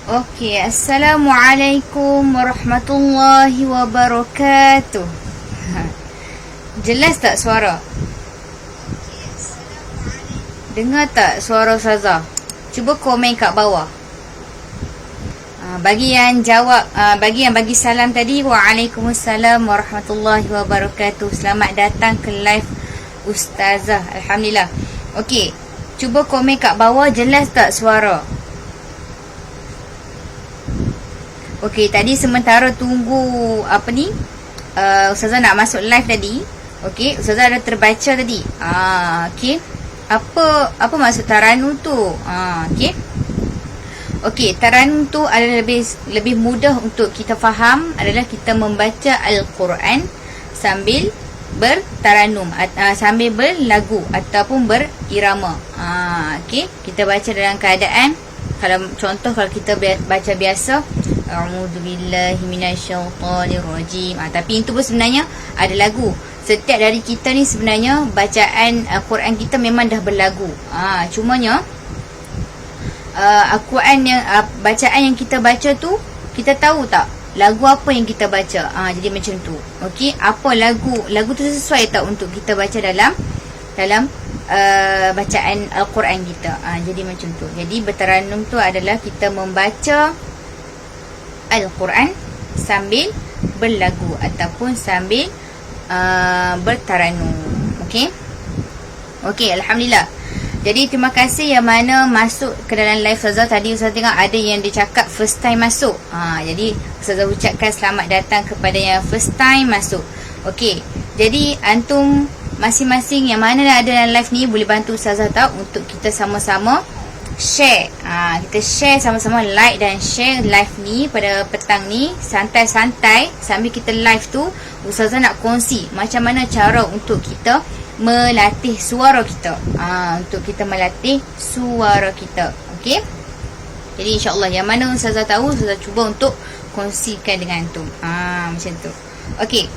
Okey, Assalamualaikum warahmatullahi wabarakatuh. Jelas tak suara? Dengar tak suara Ustazah? Cuba komen kat bawah. Bagi yang jawab, bagi yang bagi salam tadi, Waalaikumsalam warahmatullahi wabarakatuh. Selamat datang ke live Ustazah. Alhamdulillah. Okey, cuba komen kat bawah, jelas tak suara? Okey, tadi sementara tunggu Ustazah nak masuk live tadi. Okey, Ustazah ada terbaca tadi. Okey. Apa maksud taranum tu? Okey. Okey, taranum tu adalah lebih mudah untuk kita faham adalah kita membaca Al-Quran sambil bertaranum, sambil berlagu ataupun berirama. Okey, kita baca dalam keadaan, kalau kita baca biasa, a'udzubillahi minasyaitonirrajim, tapi itu pun sebenarnya ada lagu. Setiap dari kita ni sebenarnya bacaan Al-Quran kita memang dah berlagu. Cumanya Al-Quran yang bacaan yang kita baca tu, kita tahu tak lagu apa yang kita baca. Jadi macam tu. Okey, apa lagu tu sesuai tak untuk kita baca dalam bacaan Al-Quran kita. Jadi macam tu. Jadi bertaranum tu adalah kita membaca Al-Quran sambil berlagu ataupun sambil bertaranum. Okey. Okey, Alhamdulillah. Jadi terima kasih yang mana masuk ke dalam live Ustazah. Tadi Ustazah tengok ada yang dia cakap first time masuk. Jadi Ustazah ucapkan selamat datang kepada yang first time masuk. Okey. Jadi antum masing-masing yang mana ada dalam live ni boleh bantu Ustazah tak untuk kita sama-sama share. Kita share sama-sama, like dan share live ni pada petang ni, santai-santai sambil kita live tu. Ustazah nak kongsi macam mana cara untuk kita melatih suara kita. Untuk kita melatih suara kita. Okey. Jadi insya-Allah yang mana Ustazah tahu, Ustazah cuba untuk kongsikan dengan antum. Macam tu. Okey.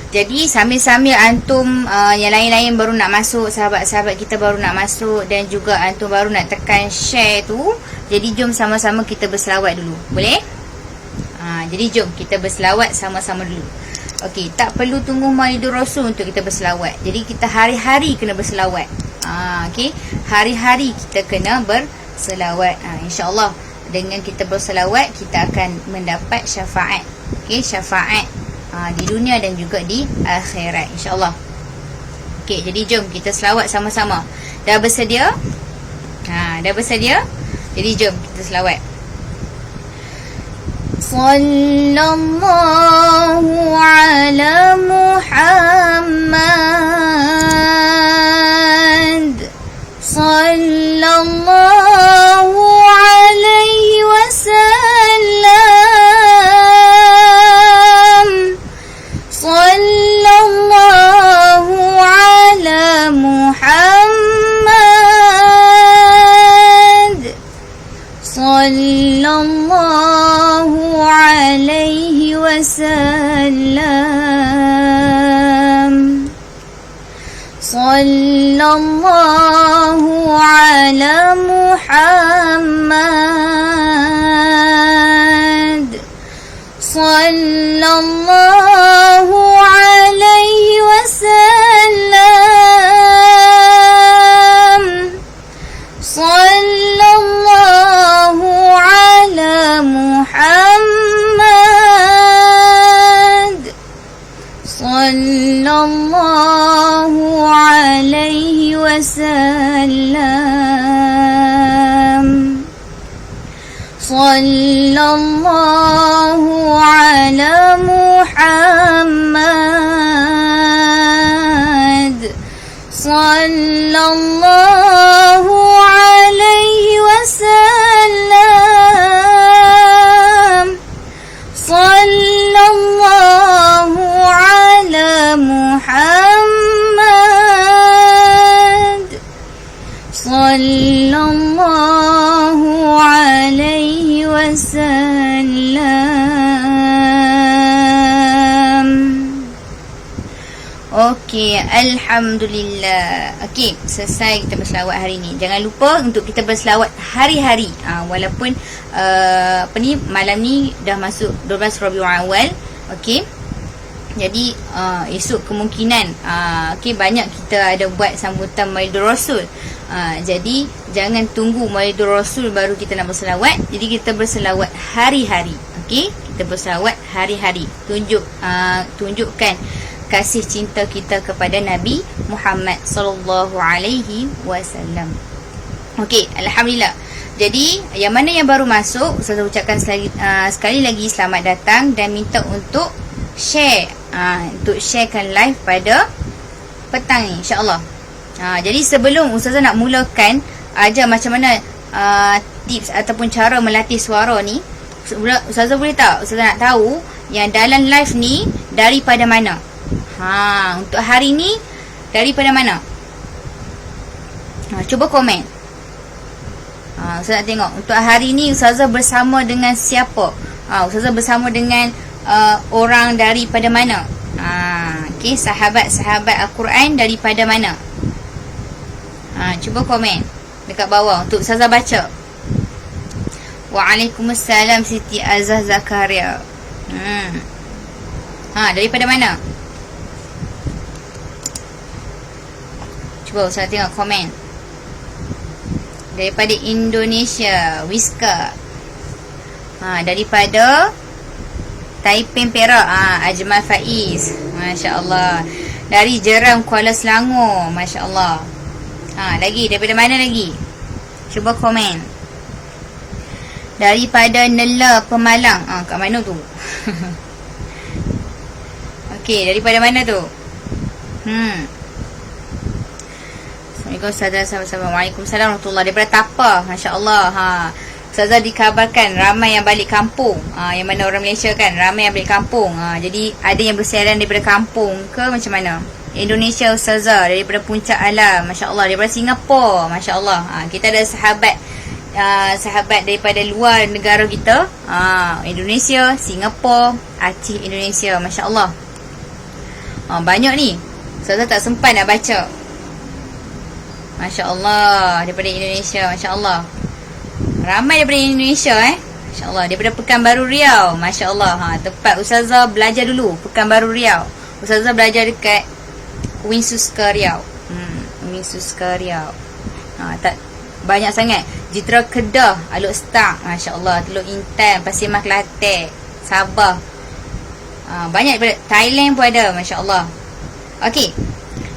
Jadi sambil-sambil antum yang lain-lain baru nak masuk, sahabat-sahabat kita baru nak masuk dan juga antum baru nak tekan share tu, jadi jom sama-sama kita berselawat dulu. Boleh? Jadi jom kita berselawat sama-sama dulu. Okey, tak perlu tunggu Maulidur Rasul untuk kita berselawat. Jadi kita hari-hari kena berselawat. Okey, hari-hari kita kena berselawat. InsyaAllah dengan kita berselawat kita akan mendapat syafaat. Okey, syafaat di dunia dan juga di akhirat, insyaAllah. Okey, jadi jom kita selawat sama-sama. Dah bersedia? Dah bersedia? Jadi jom kita selawat. Sallallahu ala Muhammad, sallallahu alaihi wasallam, sallallahu ala Muhammad, sallallahu alaihi wasallam, sallallahu ala Muhammad, sallallahu alaihi wasallam, sallallahu ala Muhammad, sallallahu alaihi wasallam, sallallahu ala Muhammad, sallallahu alaihi wasallam, sallallahu ala Muhammad, sallallahu alaihi wasallam. Okey, Alhamdulillah. Okey, selesai kita berselawat hari ni. Jangan lupa untuk kita berselawat hari-hari. Walaupun malam ni dah masuk 12 Rabiul Awal. Okey. Jadi esok kemungkinan banyak kita ada buat sambutan Maulidur Rasul. Jadi jangan tunggu Maulidur Rasul baru kita nak berselawat. Jadi kita berselawat hari-hari. Okey, kita berselawat hari-hari. Tunjukkan kasih cinta kita kepada Nabi Muhammad sallallahu alaihi wasallam. Okey, alhamdulillah. Jadi yang mana yang baru masuk, saya ucapkan sekali lagi selamat datang dan minta untuk share, untuk sharekan live pada petang ni, insya-Allah. Jadi sebelum Ustazah nak mulakan ajar macam mana tips ataupun cara melatih suara ni, Ustazah boleh tak? Ustazah nak tahu yang dalam live ni daripada mana? Untuk hari ni daripada mana? Cuba komen. Ustazah nak tengok untuk hari ni Ustazah bersama dengan siapa? Ustazah bersama dengan orang daripada mana? Okey, sahabat-sahabat Al-Quran daripada mana? Cuba komen dekat bawah untuk Ustazah baca. Waalaikumsalam Siti Azah Zakaria. Daripada mana? Cuba Ustazah tengok komen. Daripada Indonesia, Wiska. Daripada Taipei Perak, Ajmal Faiz. Masya Allah. Dari Jeram Kuala Selangor. Masya Allah. Lagi daripada mana lagi? Cuba komen. Daripada Nela Pemalang. Kat mana tu? Okey, daripada mana tu? Assalamualaikum Ustazah, sama-sama. Waalaikumsalam warahmatullahi. Daripada Tapa. Masya Allah. Ustazah dikabarkan ramai yang balik kampung. Yang mana orang Malaysia kan, ramai yang balik kampung. Jadi ada yang bersiaran daripada kampung ke macam mana? Indonesia Ustazah, daripada Puncak Alam. Masya Allah. Daripada Singapura. Masya Allah. Kita ada sahabat daripada luar negara kita. Indonesia, Singapura, Aceh, Indonesia. Masya Allah. Banyak ni. Ustazah tak sempat nak baca. Masya Allah. Daripada Indonesia. Masya Allah. Ramai daripada Indonesia Masya Allah. Daripada Pekanbaru Riau. Masya Allah. Tempat Ustazah belajar dulu, Pekanbaru Riau. Ustazah belajar dekat Winsuska Riau. Winsuska Riau. Tak banyak sangat. Jitra Kedah, Aluk Star. Masya Allah. Teluk Intan, Pasir Mas Kelantan, Sabah. Banyak daripada Thailand pun ada. Masya Allah. Okey.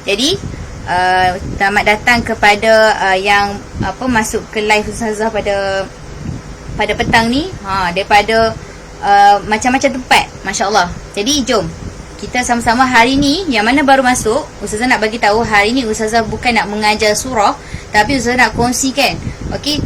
Jadi selamat datang kepada yang masuk ke live Ustazah pada petang ni, daripada macam-macam tempat. Masya Allah. Jadi jom kita sama-sama hari ni yang mana baru masuk, Ustazah nak bagi tahu hari ni Ustazah bukan nak mengajar surah, tapi Ustazah nak kongsikan. Okey,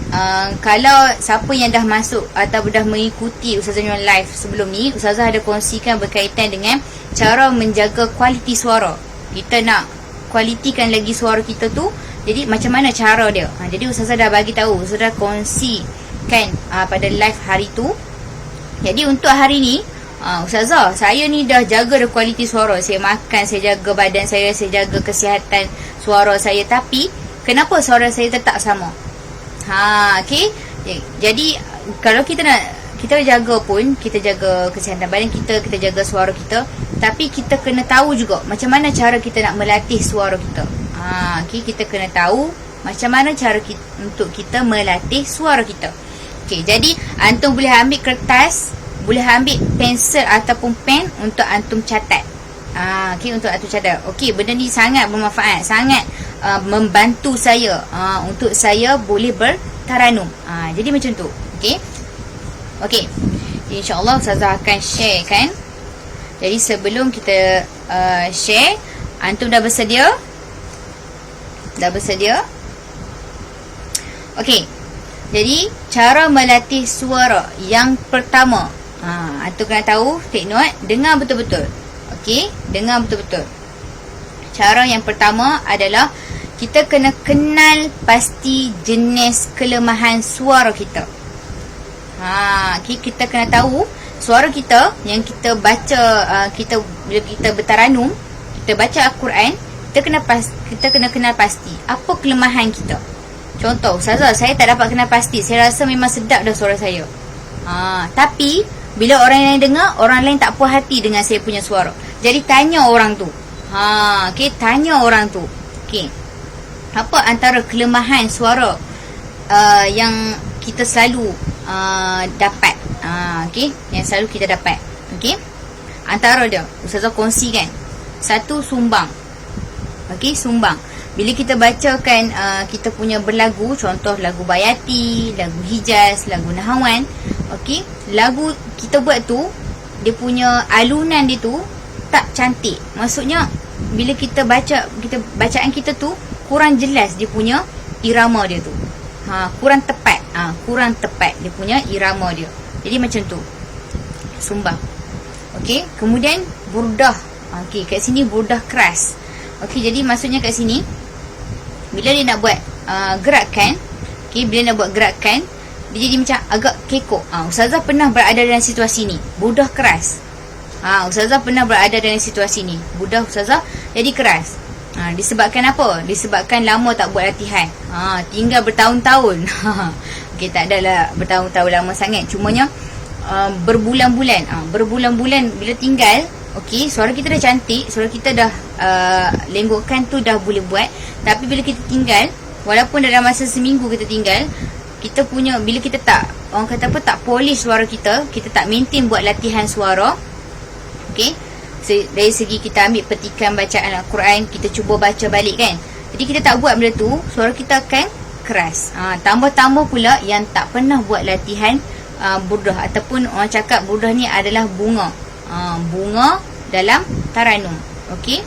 kalau siapa yang dah masuk atau dah mengikuti Ustazah punya live sebelum ni, Ustazah ada kongsikan berkaitan dengan cara menjaga kualiti suara. Kita nak kualitikan lagi suara kita tu. Jadi macam mana cara dia? Jadi Ustazah dah bagi tahu, Ustazah dah kongsikan pada live hari tu. Jadi untuk hari ni, Ustazah, saya ni dah jaga dah kualiti suara. Saya makan, saya jaga badan saya jaga kesihatan suara saya. Tapi kenapa suara saya tetap sama? Okey. Jadi kalau kita jaga pun, kita jaga kesihatan badan kita jaga suara kita, tapi kita kena tahu juga macam mana cara kita nak melatih suara kita. Okay, kita kena tahu macam mana cara untuk kita melatih suara kita. Okay, jadi antum boleh ambil kertas, boleh ambil pensel ataupun pen untuk antum catat. Okay, untuk antum catat. Okay, benda ni sangat bermanfaat, sangat membantu saya untuk saya boleh bertaranum. Jadi macam tu. Okay. Okey. InsyaAllah Ustazah akan share kan. Jadi sebelum kita share, antum dah bersedia? Dah bersedia? Okey. Jadi cara melatih suara yang pertama, antum kena tahu, take note, dengar betul-betul. Okey, dengar betul-betul. Cara yang pertama adalah kita kena kenal pasti jenis kelemahan suara kita. Okay, kita kena tahu suara kita yang kita baca, bila kita bertaranum, kita baca Al-Quran, kita kena kenal pasti apa kelemahan kita. Contoh, Ustazah, saya tak dapat kenal pasti, saya rasa memang sedap dah suara saya. Tapi bila orang lain dengar, orang lain tak puas hati dengan saya punya suara. Jadi tanya orang tu. Okay, tanya orang tu. Okay, apa antara kelemahan suara yang kita selalu dapat? Okay, yang selalu kita dapat. Okay, antara dia Ustazah kongsikan. Satu, sumbang. Okay, sumbang. Bila kita bacakan kita punya berlagu, contoh lagu Bayati, lagu Hijaz, lagu Nahawan, okay, lagu kita buat tu, dia punya alunan dia tu tak cantik. Maksudnya bila kita bacaan kita tu kurang jelas dia punya irama dia tu. Kurang tepat. Kurang tepat dia punya irama dia. Jadi macam tu. Sumbang. Okey, kemudian burdah. Okey, kat sini burdah keras. Okey, jadi maksudnya kat sini bila dia nak buat gerakan, okey, bila nak buat gerakan, dia jadi macam agak kekok. Ustazah pernah berada dalam situasi ni, burdah keras. Ustazah pernah berada dalam situasi ni, burdah Ustazah jadi keras. Disebabkan apa? Disebabkan lama tak buat latihan. Tinggal bertahun-tahun. Okey, tak adalah bertahun-tahun lama sangat. Cumanya berbulan-bulan. Berbulan-bulan bila tinggal, okey, suara kita dah cantik, suara kita dah lenggokan tu dah boleh buat. Tapi bila kita tinggal, walaupun dalam masa seminggu kita tinggal, kita punya, bila kita tak, orang kata apa, tak polish suara kita, kita tak maintain buat latihan suara. Okey, dari segi kita ambil petikan bacaan Al-Quran, kita cuba baca balik kan. Jadi kita tak buat benda tu, suara kita akan keras. Tambah-tambah pula yang tak pernah buat latihan burdah, ataupun orang cakap burdah ni adalah bunga. Bunga dalam taranum. Okey,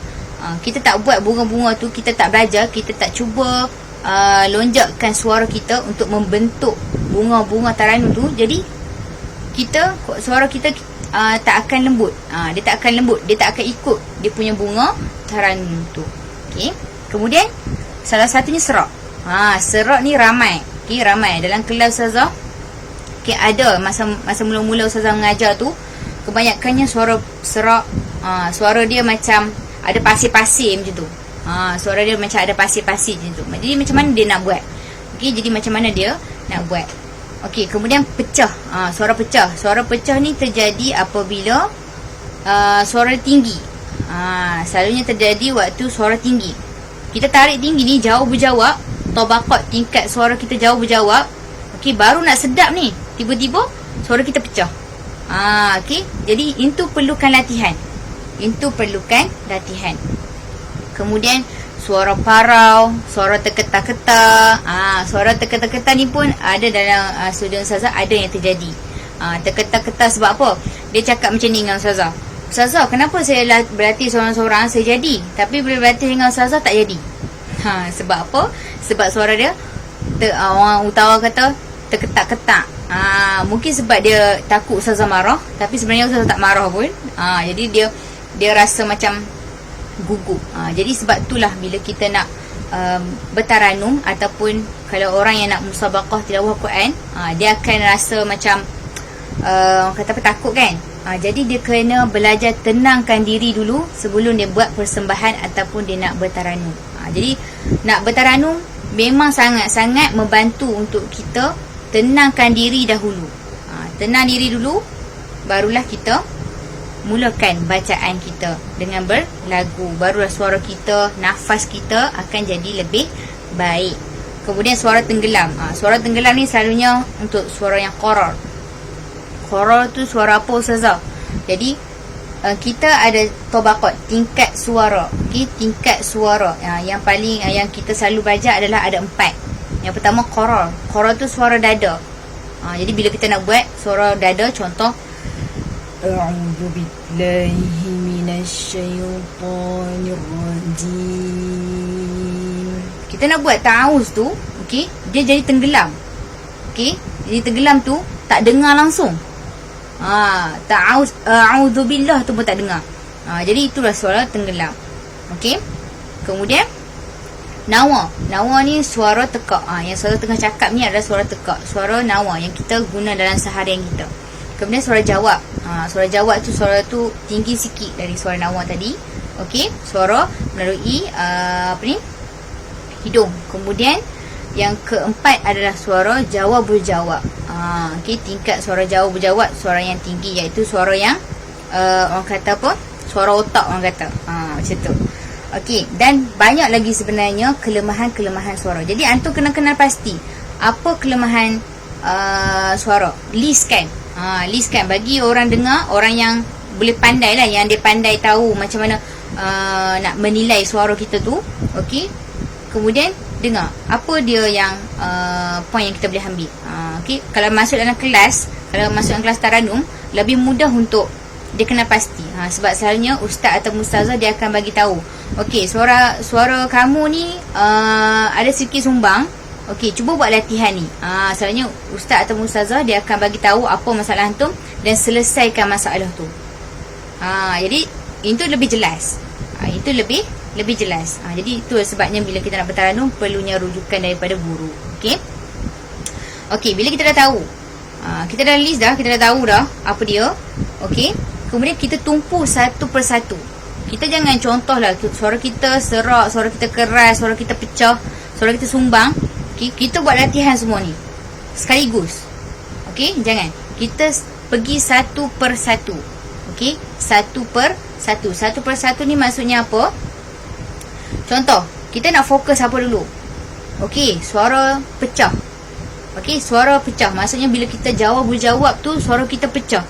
kita tak buat bunga-bunga tu, kita tak belajar, kita tak cuba lonjakkan suara kita untuk membentuk bunga-bunga taranum tu. Jadi suara kita tak akan lembut. Dia tak akan lembut, dia tak akan ikut dia punya bunga taranum tu. Okey, kemudian salah satunya serak. Serak ni ramai. Okey, ramai dalam kelas Ustazah. Okey, ada masa mula-mula Ustazah mengajar tu, kebanyakannya suara serak. Suara dia macam ada pasir-pasir macam tu. Suara dia macam ada pasir-pasir macam tu. Jadi macam mana dia nak buat? Okey, jadi macam mana dia nak buat? Okey, kemudian pecah. Suara pecah. Suara pecah ni terjadi apabila suara tinggi. Selalunya terjadi waktu suara tinggi. Kita tarik tinggi ni, jauh berjawab, tabaqat tingkat suara kita jauh berjawab. Okey, baru nak sedap ni, tiba-tiba suara kita pecah. Okey, jadi itu perlukan latihan. Kemudian suara parau, suara terketar-ketar. Suara terketar-ketar ni pun ada dalam studium Ustazah, ada yang terjadi. Terketar-ketar sebab apa? Dia cakap macam ni dengan Ustazah. Ustazah, kenapa saya berlatih seorang-seorang saya jadi, tapi bila berlatih dengan Ustazah tak jadi? Sebab apa? Sebab suara dia orang utara kata terketak-ketak. Mungkin sebab dia takut Ustazah marah, tapi sebenarnya Ustazah tak marah pun. Jadi dia rasa macam gugup. Jadi sebab itulah bila kita nak bertaranum, ataupun kalau orang yang nak musabaqah tilawah Quran, dia akan rasa macam kata apa, takut kan. Jadi dia kena belajar tenangkan diri dulu sebelum dia buat persembahan ataupun dia nak bertaranum. Jadi nak bertaranum memang sangat-sangat membantu untuk kita tenangkan diri dahulu. Tenang diri dulu, barulah kita mulakan bacaan kita dengan berlagu. Barulah suara kita, nafas kita akan jadi lebih baik. Kemudian suara tenggelam. Suara tenggelam ni selalunya untuk suara yang qarar. Qarar tu suara apa Ustazah? Jadi kita ada tabaqat, tingkat suara. Okay, tingkat suara yang paling yang kita selalu belajar adalah ada 4. Yang pertama qarar. Qarar tu suara dada. Jadi bila kita nak buat suara dada, contoh a'udzu billahi minasyaitonir rajim. Kita nak buat ta'awuz tu, okey, dia jadi tenggelam. Okey, jadi tenggelam tu tak dengar langsung. Ta'awuz, a'udzu billah tu pun tak dengar. Jadi itulah suara tenggelam. Okey. Kemudian nawa. Nawa ni suara tekak. Yang suara tengah cakap ni adalah suara tekak. Suara nawa yang kita guna dalam seharian kita. Kemudian suara jawab. Suara jawab tu, suara tu tinggi sikit dari suara nawa tadi. Okey, suara melalui hidung. Kemudian yang keempat adalah suara jawab berjawab. Okey, tingkat suara jawab berjawab, suara yang tinggi, iaitu suara yang orang kata apa? Suara otak orang kata. Macam tu. Okey, dan banyak lagi sebenarnya kelemahan-kelemahan suara. Jadi antum kena kenal pasti apa kelemahan suara. Listkan. Listkan bagi orang dengar, orang yang boleh pandai lah, yang dia pandai tahu macam mana nak menilai suara kita tu. Okey, kemudian dengar apa dia yang point yang kita boleh ambil. Okey, kalau masuk dalam kelas, kalau masuk dalam kelas Taranum, lebih mudah untuk dia kena pasti. Sebab selalunya ustaz atau ustazah dia akan bagi tahu. Okey, suara kamu ni ada sedikit sumbang. Okey, cuba buat latihan ni. Selalunya ustaz atau ustazah dia akan bagi tahu apa masalah antum dan selesaikan masalah tu. Jadi itu lebih jelas. Itu lebih jelas. Jadi itu sebabnya bila kita nak bertaranum perlunya rujukan daripada guru. Okey. Okey, bila kita dah tahu, kita dah list dah, kita dah tahu dah apa dia. Okey. Kemudian kita tumpu satu persatu. Kita jangan contohlah suara kita serak, suara kita keras, suara kita pecah, suara kita sumbang. Okey, kita buat latihan semua ni sekaligus. Okey, jangan. Kita pergi satu per satu. Okey, satu per satu. Satu per satu ni maksudnya apa? Contoh, kita nak fokus apa dulu? Okey, suara pecah. Okey, suara pecah. Maksudnya bila kita jawab berjawab tu, suara kita pecah.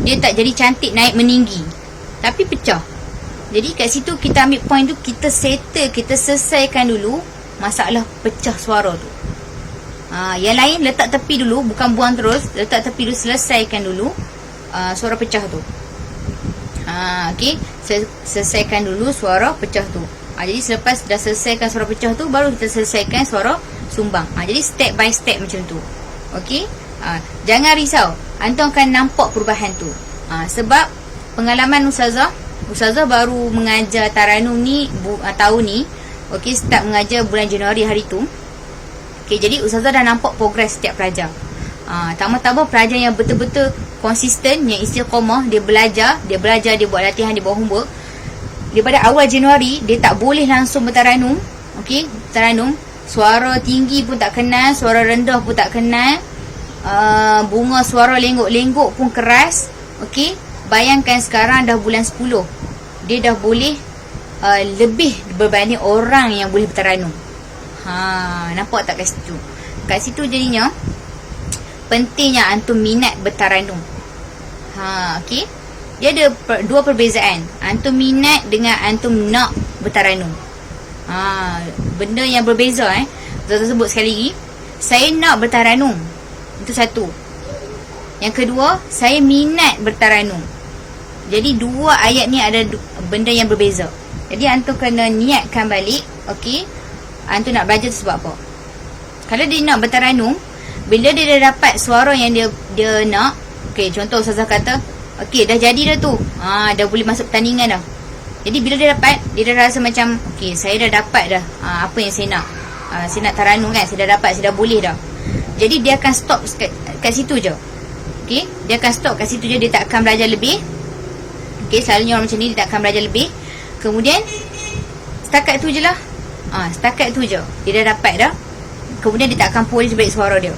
Dia tak jadi cantik naik meninggi, tapi pecah. Jadi kat situ kita ambil point tu, kita settle, kita selesaikan dulu masalah pecah suara tu. Yang lain letak tepi dulu, bukan buang terus. Letak tepi dulu, selesaikan dulu suara pecah tu. Okey, selesaikan dulu suara pecah tu. Jadi selepas dah selesaikan suara pecah tu, baru kita selesaikan suara sumbang. Jadi step by step macam tu. Okey, jangan risau, antum akan nampak perubahan tu. Sebab pengalaman ustazah baru mengajar Taranum ni tahun ni. Okey, start mengajar bulan Januari hari tu. Okey, jadi ustazah dah nampak progres setiap pelajar. Tambah-tambah pelajar yang betul-betul konsisten, yang istiqamah, dia belajar, dia buat latihan, dia buat homework. Daripada awal Januari, dia tak boleh langsung bertaranum. Okey, taranum, suara tinggi pun tak kenal, suara rendah pun tak kenal, bunga suara lenggok-lenggok pun keras. Okey, bayangkan sekarang dah bulan 10, dia dah boleh lebih berbanding orang yang boleh bertaranum. Nampak tak kat situ? Kat situ jadinya pentingnya antum minat bertaranum. Okey, dia ada dua perbezaan, antum minat dengan antum nak bertaranum. Benda yang berbeza. Saya sebut sekali lagi, saya nak bertaranum, itu satu. Yang kedua, saya minat bertaranum. Jadi dua ayat ni ada benda yang berbeza. Jadi antum kena niatkan balik. Okey, antum nak belajar tu sebab apa? Kalau dia nak bertaranum, bila dia dah dapat suara yang dia nak. Okey, contoh ustazah kata, okey, dah jadi dah tu, dah boleh masuk pertandingan dah. Jadi bila dia dapat, dia dah rasa macam, okey, saya dah dapat dah apa yang saya nak. Saya nak taranum kan, saya dah dapat, saya dah boleh dah. Jadi dia akan stop kat situ je. Okey, dia akan stop kat situ je, dia tak akan belajar lebih. Okey, selalunya orang macam ni, dia tak akan belajar lebih. Kemudian setakat tu je lah. Setakat tu je, dia dah dapat dah. Kemudian dia tak akan polish balik suara dia.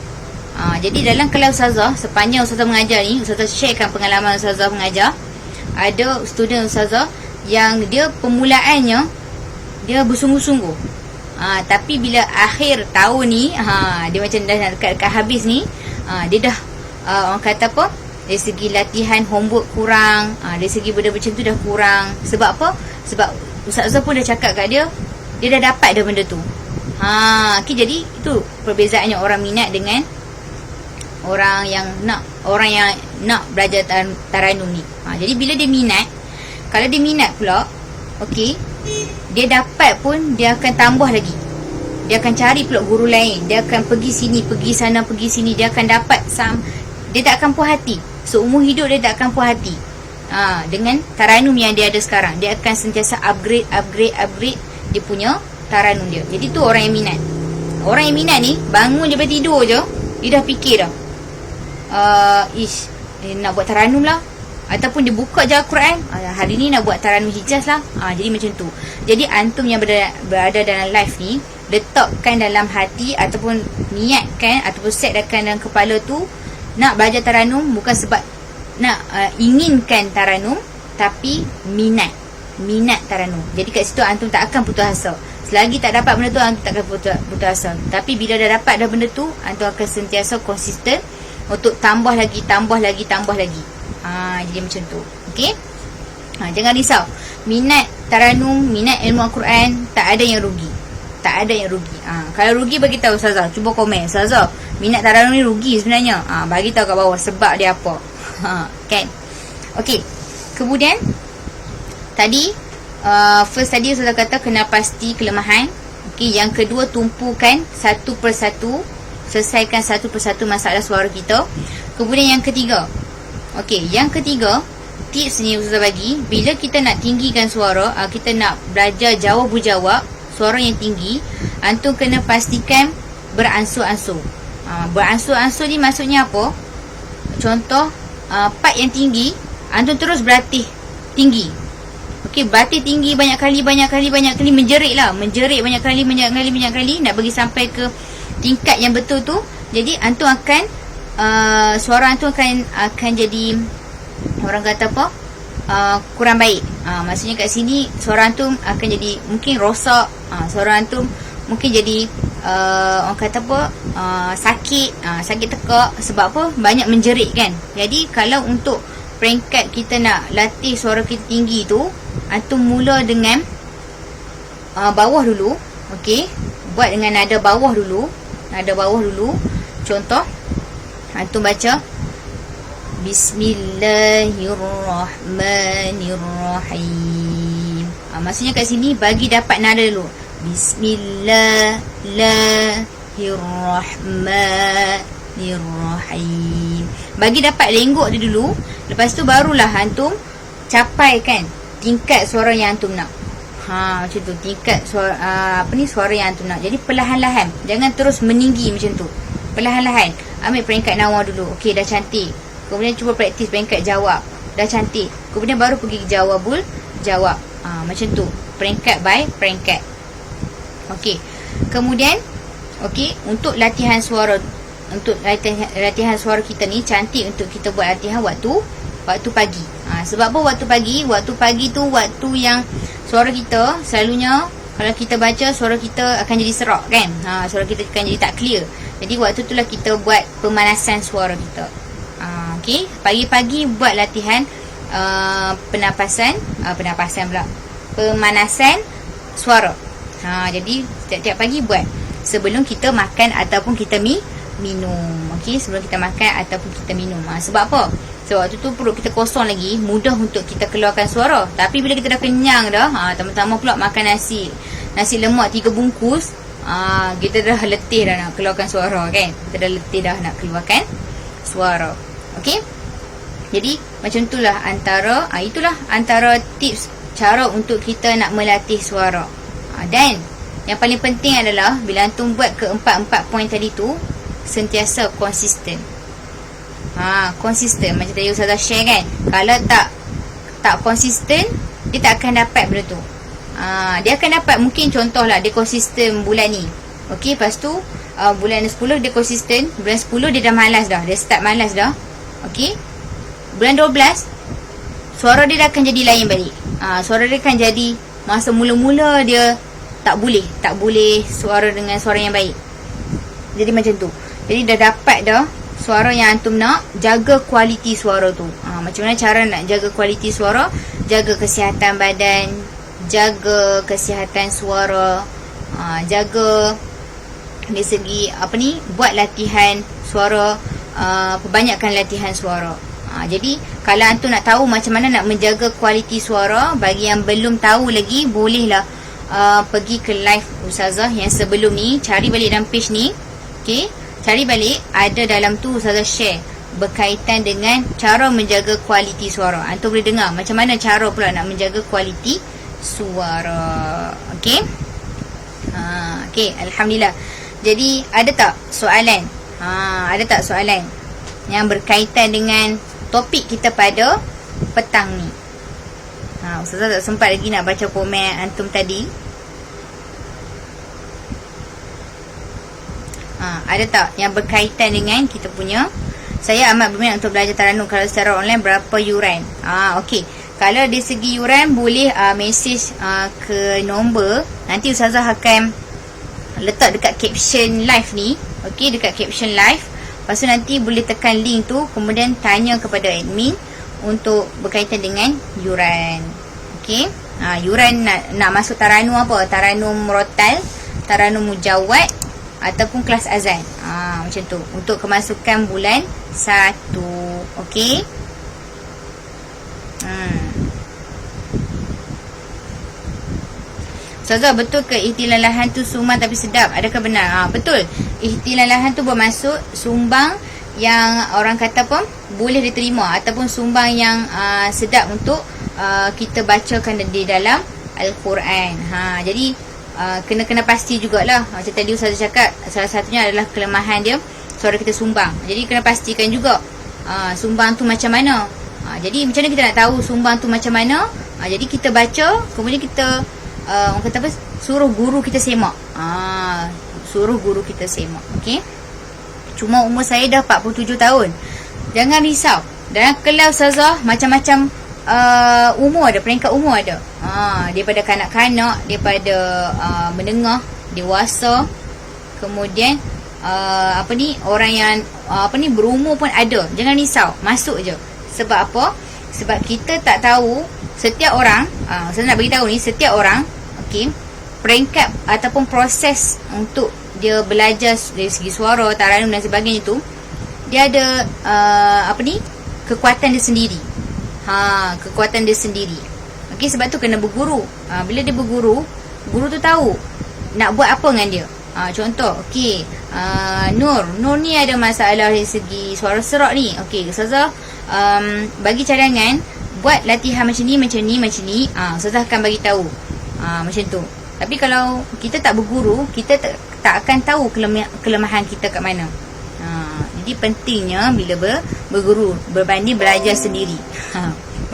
Jadi dalam kelas ustazah, sepanjang ustazah mengajar ni, ustazah sharekan pengalaman ustazah mengajar. Ada student ustazah yang dia permulaannya dia bersungguh-sungguh, tapi bila akhir tahun ni, dia macam dah dekat habis ni, dia dah orang kata apa, dari segi latihan homework kurang, dari segi benda macam tu dah kurang. Sebab apa? Sebab ustazah pun dah cakap kat dia, dia dah dapat dah benda tu. Okay, jadi itu perbezaannya orang minat dengan orang yang nak belajar taranum ni. Jadi bila dia minat, kalau dia minat pula, okey, dia dapat pun dia akan tambah lagi. Dia akan cari pula guru lain, dia akan pergi sini, pergi sana, pergi sini, dia akan dapat dia tak akan puas hati. Seumur hidup dia tak akan puas hati. Dengan taranum yang dia ada sekarang, dia akan sentiasa upgrade dia punya taranum dia. Jadi tu orang yang minat. Orang yang minat ni bangun daripada tidur je, dia dah fikir dah, nak buat taranum lah. ataupun dia buka je Al-Quran, hari ni nak buat Taranum Hijaz lah, jadi macam tu. Jadi antum yang berada dalam live ni, letakkan dalam hati ataupun niatkan ataupun setkan dalam kepala tu nak belajar Taranum bukan sebab nak inginkan Taranum, tapi minat Taranum. Jadi kat situ antum tak akan putus asa. Selagi tak dapat benda tu, antum tak akan putus asa. Tapi bila dah dapat dah benda tu, antum akan sentiasa konsisten untuk tambah lagi. Jadi macam tu. Okey? Jangan risau. Minat Taranum, minat ilmu Al-Quran, tak ada yang rugi. Kalau rugi, bagi tahu Ustazah. Cuba komen, Ustazah, minat Taranum ni rugi sebenarnya. Bagi tahu kat bawah sebab dia apa. Kan? Okey. Kemudian tadi first tadi Ustazah kata kena pasti kelemahan. Okey, yang kedua tumpukan satu persatu, selesaikan satu persatu masalah suara kita. Kemudian yang ketiga, tips ni Ustazah bagi, bila kita nak tinggikan suara, kita nak belajar jawab berjawab, suara yang tinggi, antum kena pastikan beransur-ansur. Beransur-ansur ni maksudnya apa? Contoh, part yang tinggi, antum terus berlatih tinggi. Okey, berlatih tinggi banyak kali, menjerit banyak kali, nak bagi sampai ke tingkat yang betul tu. Jadi antum akan suara antum akan jadi, orang kata apa, kurang baik. Maksudnya kat sini suara antum akan jadi mungkin rosak, suara antum mungkin jadi orang kata apa, sakit tekak. Sebab apa? Banyak menjerit kan. Jadi kalau untuk peringkat kita nak latih suara kita tinggi tu, antum mula dengan bawah dulu. Okey, buat dengan nada bawah dulu. Contoh, antum baca Bismillahirrahmanirrahim. Maksudnya kat sini bagi dapat nada dulu. Bismillahirrahmanirrahim. Bagi dapat lenggok dia dulu. Lepas tu barulah antum capaikan tingkat suara yang antum nak. Macam tu, tingkat suara suara yang antum nak. Jadi perlahan-lahan, jangan terus meninggi macam tu. Perlahan-lahan ambil peringkat nawar dulu. Okey, dah cantik. Kemudian cuba praktis peringkat jawab, dah cantik. Kemudian baru pergi jawabul jawab. Macam tu, peringkat by peringkat. Okey. Kemudian untuk latihan suara, latihan suara kita ni cantik untuk kita buat latihan waktu pagi. Sebab apa waktu pagi? Waktu pagi tu waktu yang suara kita selalunya, kalau kita baca, suara kita akan jadi serak kan. Suara kita akan jadi tak clear. Jadi waktu tu lah kita buat pemanasan suara kita. Okey, pagi-pagi buat latihan pemanasan suara. Jadi setiap pagi buat sebelum kita makan ataupun kita minum. Okey, sebelum kita makan ataupun kita minum. Sebab apa? So waktu tu perut kita kosong lagi, mudah untuk kita keluarkan suara. Tapi bila kita dah kenyang dah, tambah-tambah pula makan nasi lemak 3 bungkus, kita dah letih dah nak keluarkan suara kan. Kita dah letih dah nak keluarkan suara. Okey, jadi macam itulah antara tips cara untuk kita nak melatih suara. Dan yang paling penting adalah bila antum buat ke 4 poin tadi tu, sentiasa konsisten. Konsisten macam tadi Ustazah share kan. Kalau tak konsisten, dia tak akan dapat benda tu. Dia akan dapat, mungkin contohlah dia konsisten bulan ni. Okey, lepas tu bulan 10 dia konsisten, bulan 10 dia dah malas dah, dia start malas dah. Okey, bulan 12 suara dia dah akan jadi lain balik. Suara dia akan jadi, masa mula-mula dia tak boleh suara dengan suara yang baik. Jadi macam tu. Jadi dah dapat dah suara yang antum nak, jaga kualiti suara tu. Macam mana cara nak jaga kualiti suara? Jaga kesihatan badan, jaga kesihatan suara, jaga dari segi buat latihan suara, perbanyakkan latihan suara. Jadi kalau antum nak tahu macam mana nak menjaga kualiti suara, bagi yang belum tahu lagi, bolehlah pergi ke live Ustazah yang sebelum ni, cari balik dalam page ni. Okey, cari balik, ada dalam tu Ustazah share berkaitan dengan cara menjaga kualiti suara. Antum boleh dengar macam mana cara pula nak menjaga kualiti suara. Okey. Okey, alhamdulillah. Jadi ada tak soalan? Ada tak soalan yang berkaitan dengan topik kita pada petang ni. Ustazah tak sempat lagi nak baca komen antum tadi. Ada tak yang berkaitan dengan kita punya saya amat berminat untuk belajar Taranum, kalau secara online berapa yuran? Okey. Kalau dari segi yuran boleh message ke nombor. Nanti Ustazah akan letak dekat caption live ni. Okey, dekat caption live. Lepas tu nanti boleh tekan link tu, kemudian tanya kepada admin untuk berkaitan dengan yuran. Okey. Yuran nak masuk Taranum apa? Taranum Rotal, Taranum Mujawad ataupun kelas azan. Macam tu. Untuk kemasukan bulan 1. Okey. Ustazah, betul ke ihtilam lahan tu sumbang tapi sedap? Adakah benar? Betul. Ihtilam lahan tu bermaksud sumbang yang orang kata apa, boleh diterima, ataupun sumbang yang sedap untuk kita bacakan di dalam Al-Quran. Jadi kena pasti jugalah. Macam tadi Ustazah cakap, salah satunya adalah kelemahan dia, suara kita sumbang. Jadi kena pastikan juga sumbang tu macam mana. Jadi macam mana kita nak tahu sumbang tu macam mana? Jadi kita baca, kemudian kita orang kata apa, suruh guru kita semak. Suruh guru kita semak. Okey. Cuma umur saya dah 47 tahun. Jangan risau. Dalam kelas Ustazah macam-macam umur ada, peringkat umur ada. Daripada kanak-kanak, daripada menengah, dewasa, kemudian orang yang berumur pun ada. Jangan risau, masuk je. Sebab apa? Sebab kita tak tahu setiap orang, saya nak beritahu ni, setiap orang, okey, peringkat ataupun proses untuk dia belajar dari segi suara, taranum dan sebagainya tu, dia ada kekuatan dia sendiri. Kekuatan dia sendiri. Okey, sebab tu kena berguru. Bila dia berguru, guru tu tahu nak buat apa dengan dia. Contoh, okey, Nur ni ada masalah dari segi suara serak ni. Okey, Ustazah bagi cadangan buat latihan macam ni. Ustazah akan bagi tahu. Macam tu. Tapi kalau kita tak berguru, kita tak akan tahu kelemahan kita kat mana. Jadi pentingnya bila berguru berbanding belajar sendiri.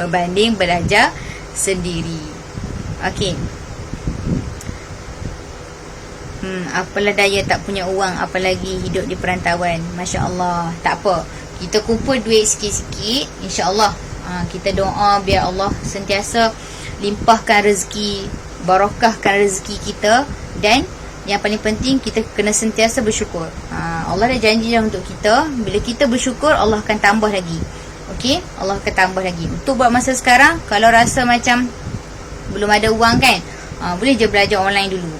Berbanding belajar sendiri. Okey. Apalah daya tak punya uang, apalagi hidup di perantauan. Masya Allah. Tak apa, kita kumpul duit sikit-sikit, insya-Allah kita doa biar Allah sentiasa limpahkan rezeki, barakahkan rezeki kita. Dan yang paling penting, kita kena sentiasa bersyukur. Allah dah janji dah untuk kita, bila kita bersyukur, Allah akan tambah lagi. Okey, Allah akan tambah lagi. Untuk buat masa sekarang, kalau rasa macam belum ada wang kan, boleh je belajar online dulu.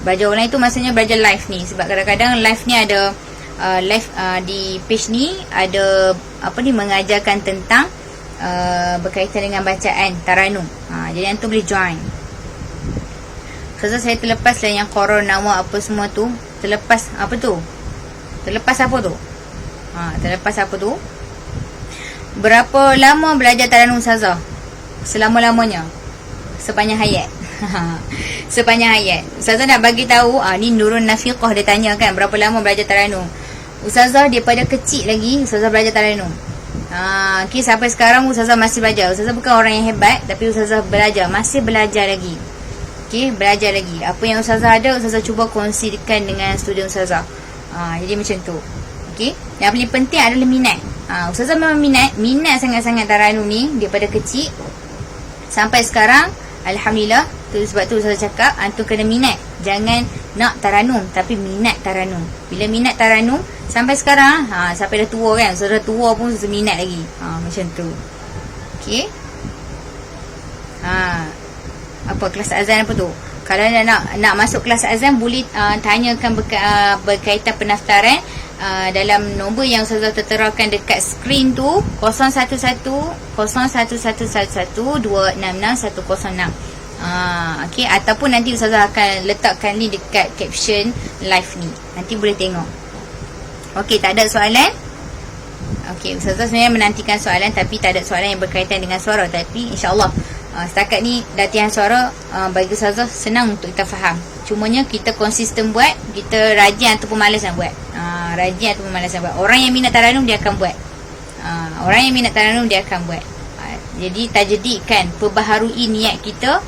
Belajar online tu maksudnya belajar live ni. Sebab kadang-kadang live ni ada live di page ni ada mengajarkan tentang berkaitan dengan bacaan Taranum. Jadi antum boleh join. Saya terlepas lah yang koron nama apa semua tu. Terlepas apa tu? Terlepas apa tu? Berapa lama belajar Taranum Ustazah? Selama-lamanya. Sepanjang hayat. Sepanjang hayat. Ustazah nak bagi tahu, ni Nurun Nafiqah dia tanya kan, berapa lama belajar Taranum. Ustazah daripada kecil lagi Ustazah belajar Taranum. Okay, sampai sekarang Ustazah masih belajar. Ustazah bukan orang yang hebat, tapi Ustazah belajar, masih belajar lagi. Okay, belajar lagi. Apa yang Ustazah ada, Ustazah cuba kongsikan dengan student Ustazah. Jadi macam tu. Okay, yang paling penting adalah minat. Ustazah memang minat sangat-sangat Taranum ni daripada kecil sampai sekarang. Alhamdulillah. Sebab tu Ustazah cakap, antum kena minat. Jangan nak Taranum, tapi minat Taranum. Bila minat Taranum sampai sekarang, sampai dah tua kan, Ustazah tua pun Ustazah minat lagi. Macam tu. Okay. Apa kelas azan apa tu? Kalau nak masuk kelas azan, boleh tanyakan berkaitan pendaftaran dalam nombor yang Ustazah terterakan dekat skrin tu, 011-011111-266-106. Okay, ataupun nanti Ustazah akan letakkan ni dekat caption live ni. Nanti boleh tengok. Okay, tak ada soalan? Okay, Ustazah sebenarnya menantikan soalan, tapi tak ada soalan yang berkaitan dengan suara. Tapi insyaAllah setakat ni latihan suara bagi Ustazah senang untuk kita faham. Cumanya kita konsisten buat, kita rajin ataupun malas nak buat. Rajin ataupun malas nak buat. Orang yang minat Taranum dia akan buat. Orang yang minat Taranum dia akan buat. Jadi tajdidkan, perbaharui niat kita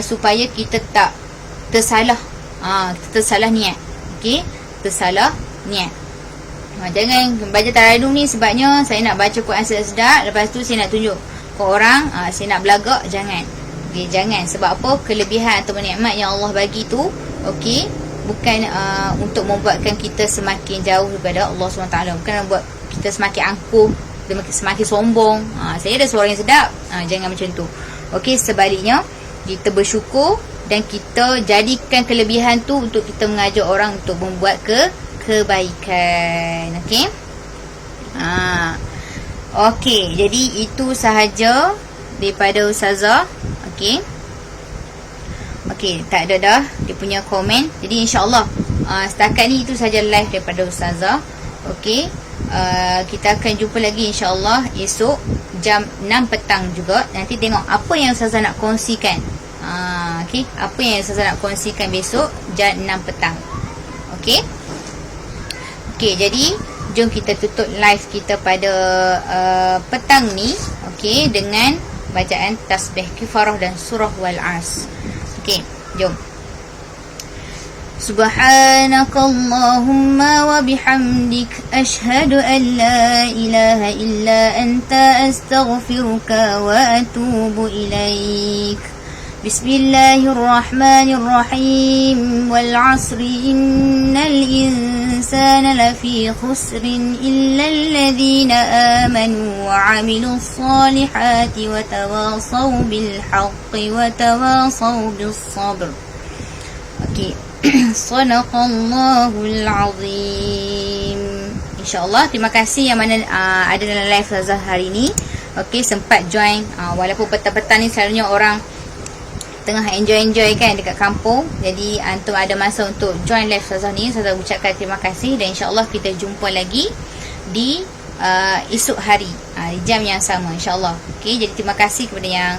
supaya kita tak tersalah. Tersalah niat. Okey, tersalah niat. Jangan baca taradum ni sebabnya saya nak baca Quran sedap-sedap, lepas tu saya nak tunjuk ke orang, saya nak belagak. Jangan. Okay, jangan. Sebab apa? Kelebihan atau nikmat yang Allah bagi tu, okey, bukan untuk membuatkan kita semakin jauh daripada Allah SWT. Bukan membuat kita semakin angkuh, semakin sombong. Saya ada suara yang sedap. Jangan macam tu. Okey, sebaliknya kita bersyukur dan kita jadikan kelebihan tu untuk kita mengajak orang untuk membuat kebaikan. Okey. Okey, jadi itu sahaja daripada Ustazah. Okey. Okey, tak ada dah dia punya komen. Jadi insya-Allah setakat ni itu sahaja live daripada Ustazah. Okey. Kita akan jumpa lagi insya-Allah esok jam 6 petang juga. Nanti tengok apa yang Ustazah nak kongsikan. Okey, apa yang Ustazah nak kongsikan besok jam 6 petang. Okey. Okey, jadi jom kita tutup live kita pada petang ni, okey, dengan bacaan tasbih kifarah dan surah wal as. Okey, jom. Subhanakallahumma wa bihamdik ashhadu an la ilaha illa anta astaghfiruka wa atubu ilaik. Bismillahirrahmanirrahim. Wal 'asri innal insana lafi khusrin illa alladhina amanu wa 'amilus solihati wa tawasaw bil haqqi wa tawasaw bis sabr. Okey. Sadaqallahul azim. InsyaAllah terima kasih yang mana ada dalam live Ustazah hari ni. Okey, sempat join walaupun petang-petang ni selalunya orang tengah enjoy kan dekat kampung. Jadi antum ada masa untuk join live Ustazah ni. Ustazah ucapkan terima kasih dan insyaAllah kita jumpa lagi di esok hari di jam yang sama insyaAllah. Okay, jadi terima kasih kepada yang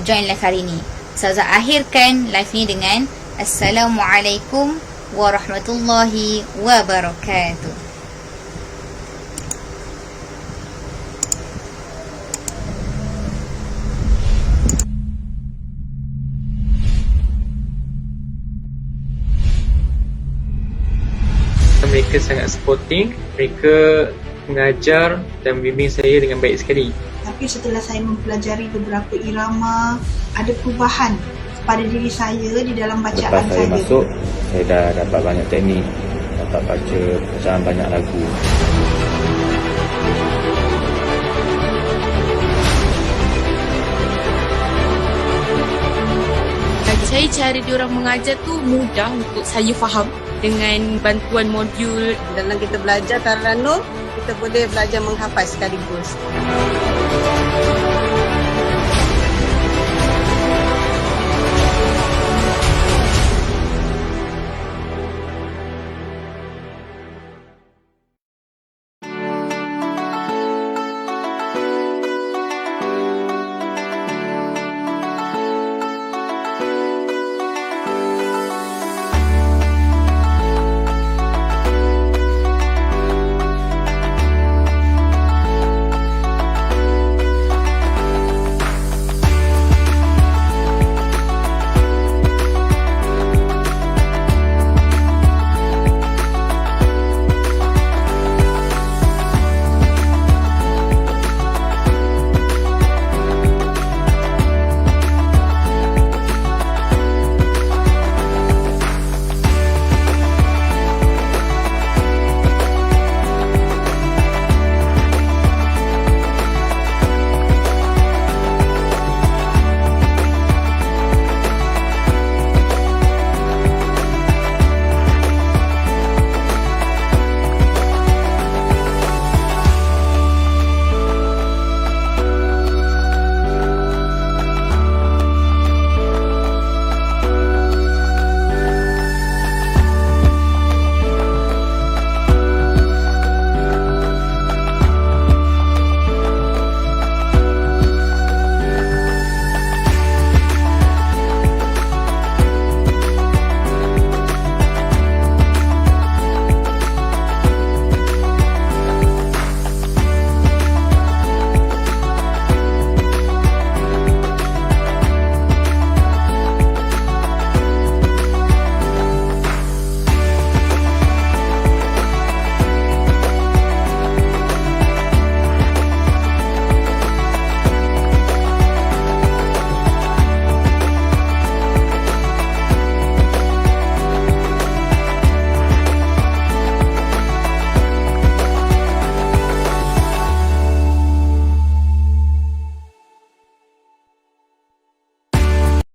join live hari ni. Ustazah akhirkan live ni dengan Assalamualaikum warahmatullahi wabarakatuh. Mereka sangat supporting, mereka mengajar dan bimbing saya dengan baik sekali. Tapi setelah saya mempelajari beberapa irama, ada perubahan pada diri saya di dalam bacaan saya. Lepas saya masuk, saya dah dapat banyak teknik, dapat baca bacaan banyak lagu. Saya cara diorang mengajar tu mudah untuk saya faham dengan bantuan modul. Dalam kita belajar Taranum, kita boleh belajar menghafaz sekaligus.